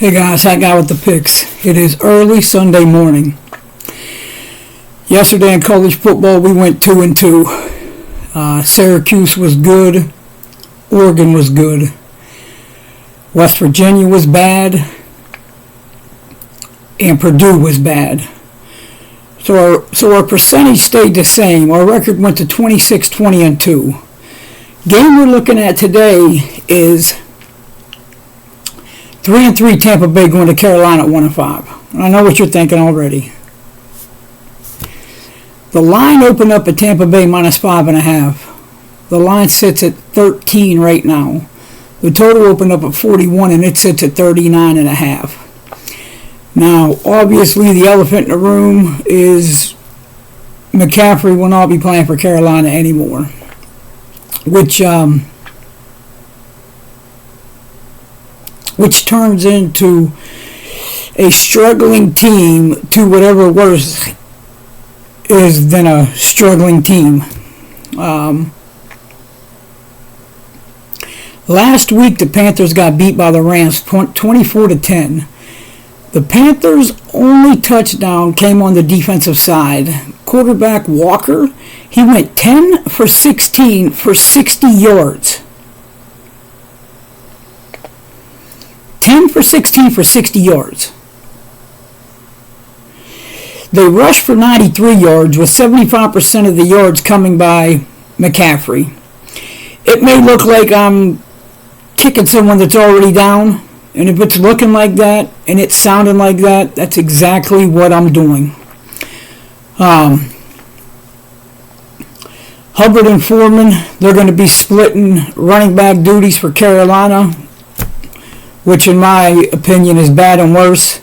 Hey guys, Hot Guy with the picks. It is early Sunday morning. Yesterday in college football, we went 2-2. Syracuse was good. Oregon was good. West Virginia was bad. And Purdue was bad. So our percentage stayed the same. Our record went to 26-20-2. Game we're looking at today is 3-3 Tampa Bay going to Carolina at 1-5. I know what you're thinking already. The line opened up at Tampa Bay minus 5.5. The line sits at 13 right now. The total opened up at 41 and it sits at 39.5. Now, obviously, the elephant in the room is McCaffrey will not be playing for Carolina anymore, which turns into a struggling team to whatever worse is than a struggling team. Last week, the Panthers got beat by the Rams 24-10. The Panthers' only touchdown came on the defensive side. Quarterback Walker, he went 10 for 16 for 60 yards. 10 for 16 for 60 yards. They rushed for 93 yards with 75% of the yards coming by McCaffrey. It may look like I'm kicking someone that's already down, and if it's looking like that and it's sounding like that, that's exactly what I'm doing. Hubbard and Foreman, they're going to be splitting running back duties for Carolina, which in my opinion is bad and worse.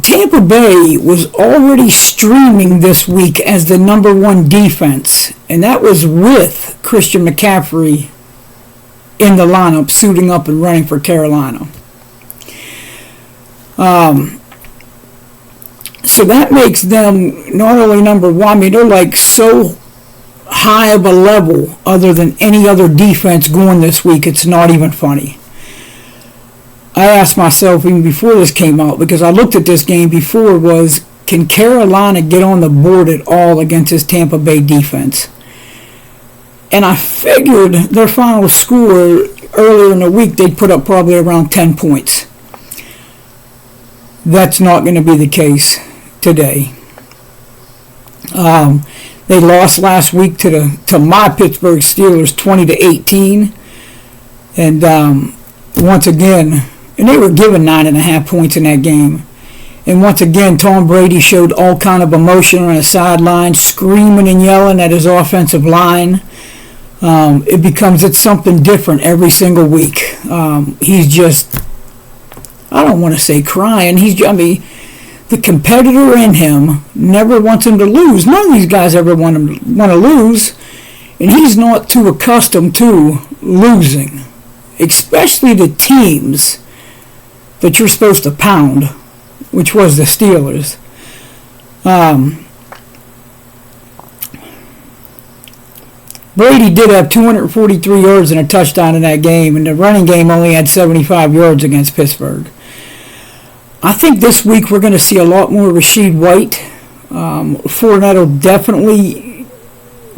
Tampa Bay was already streaming this week as the number one defense, and that was with Christian McCaffrey in the lineup, suiting up and running for Carolina. So that makes them not only number one, I mean, they're like so high of a level other than any other defense going this week, it's not even funny. I asked myself even before this came out, because I looked at this game before, was can Carolina get on the board at all against this Tampa Bay defense? And I figured their final score earlier in the week, they'd put up probably around 10 points. That's not going to be the case today. They lost last week to my Pittsburgh Steelers 20-18. And once again, and they were given 9.5 points in that game. And once again, Tom Brady showed all kind of emotion on the sideline, screaming and yelling at his offensive line. It's something different every single week. He's just, I don't want to say crying. The competitor in him never wants him to lose. None of these guys ever want to lose, and he's not too accustomed to losing, especially the teams that you're supposed to pound, which was the Steelers. Brady did have 243 yards and a touchdown in that game, and the running game only had 75 yards against Pittsburgh. I think this week we're going to see a lot more Rashid White. Fournette will definitely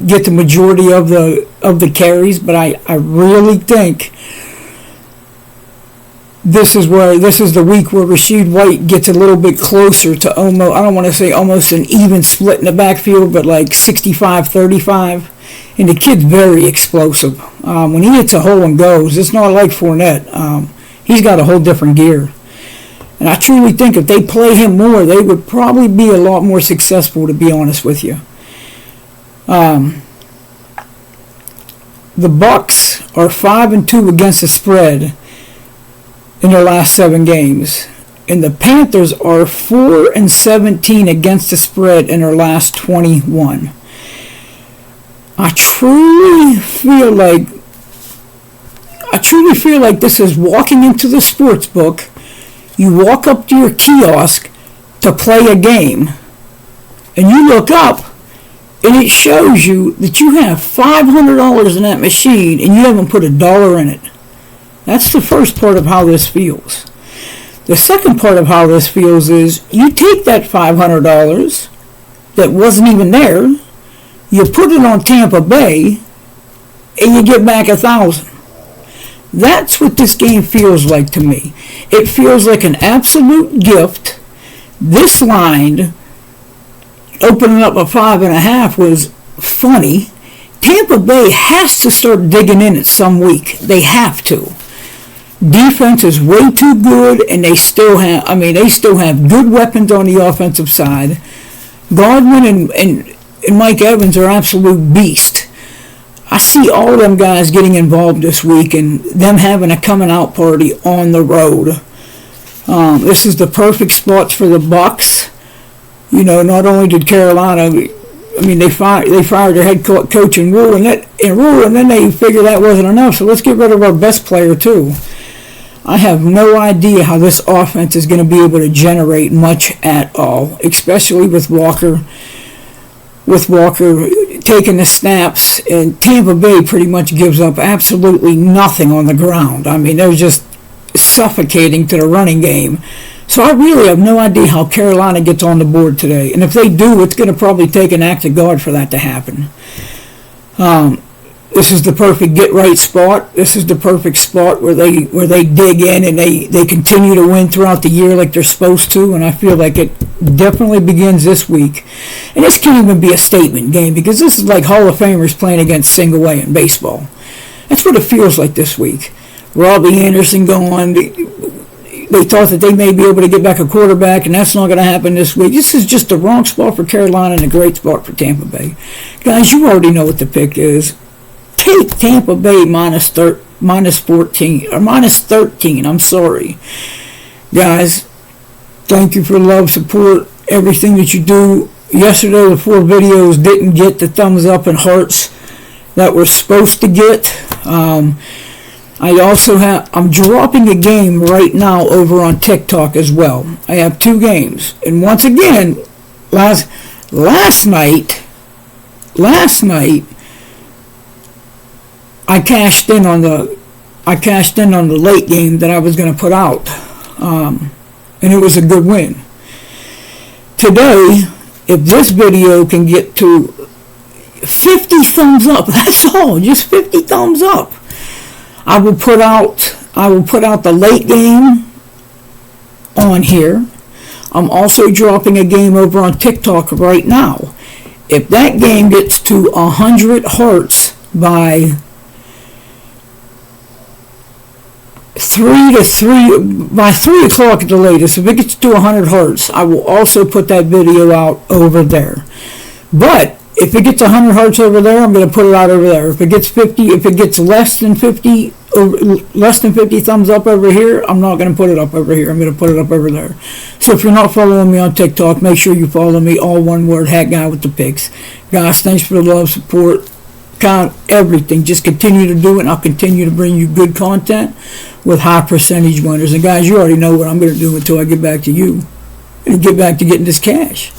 get the majority of the carries, but I really think this is the week where Rashid White gets a little bit closer to almost, I don't want to say almost an even split in the backfield, but like 65-35. And the kid's very explosive. When he hits a hole and goes, it's not like Fournette. He's got a whole different gear. And I truly think if they play him more, they would probably be a lot more successful, to be honest with you. The BUCS are 5-2 against the spread in their last 7 games. And the Panthers are 4-17 against the spread in their last 21. I truly feel like this is walking into the sports book. You walk up to your kiosk to play a game, and you look up, and it shows you that you have $500 in that machine, and you haven't put $1 in it. That's the first part of how this feels. The second part of how this feels is you take that $500 that wasn't even there, you put it on Tampa Bay, and you get back $1,000. That's what this game feels like to me. It feels like an absolute gift. This line, opening up a 5.5, was funny. Tampa Bay has to start digging in it some week. They have to. Defense is way too good, and they still have good weapons on the offensive side. Godwin and Mike Evans are absolute beasts. I see all of them guys getting involved this week and them having a coming out party on the road. This is the perfect spot for the BUCS. You know, not only did Carolina, they fired their head coach in Rule, and then they figured that wasn't enough. So let's get rid of our best player too. I have no idea how this offense is going to be able to generate much at all, especially with Walker taking the snaps, and Tampa Bay pretty much gives up absolutely nothing on the ground. I mean, they're just suffocating to the running game. So I really have no idea how Carolina gets on the board today. And if they do, it's going to probably take an act of God for that to happen. This is the perfect get-right spot. This is the perfect spot where they dig in and they continue to win throughout the year like they're supposed to, and I feel like it definitely begins this week. And this can't even be a statement game because this is like Hall of Famers playing against single A in baseball. That's what it feels like this week. Robbie Anderson gone. They thought that they may be able to get back a quarterback, and that's not going to happen this week. This is just the wrong spot for Carolina and a great spot for Tampa Bay. Guys, you already know what the pick is. Take Tampa Bay minus 14 or minus 13. I'm sorry, guys. Thank you for love, support, everything that you do. Yesterday, the 4 videos didn't get the thumbs up and hearts that we're supposed to get. I'm dropping a game right now over on TikTok as well. I have 2 games, and once again, last night. I cashed in on the late game that I was going to put out, and it was a good win. Today, if this video can get to 50 thumbs up, that's all, just 50 thumbs up, I will put out the late game on here. I'm also dropping a game over on TikTok right now. If that game gets to 100 hearts by 3 o'clock at the latest, if it gets to 100 hearts, I will also put that video out over there. But if it gets 100 hearts over there, I'm going to put it out over there. If it gets 50, if it gets less than 50 thumbs up over here, I'm not going to put it up over here. I'm going to put it up over there. So if you're not following me on TikTok, make sure you follow me, all one word, Hat Guy with the Picks. Guys, thanks for the love, support, everything. Just continue to do it, and I'll continue to bring you good content with high percentage winners. And guys, you already know what I'm going to do until I get back to you and get back to getting this cash.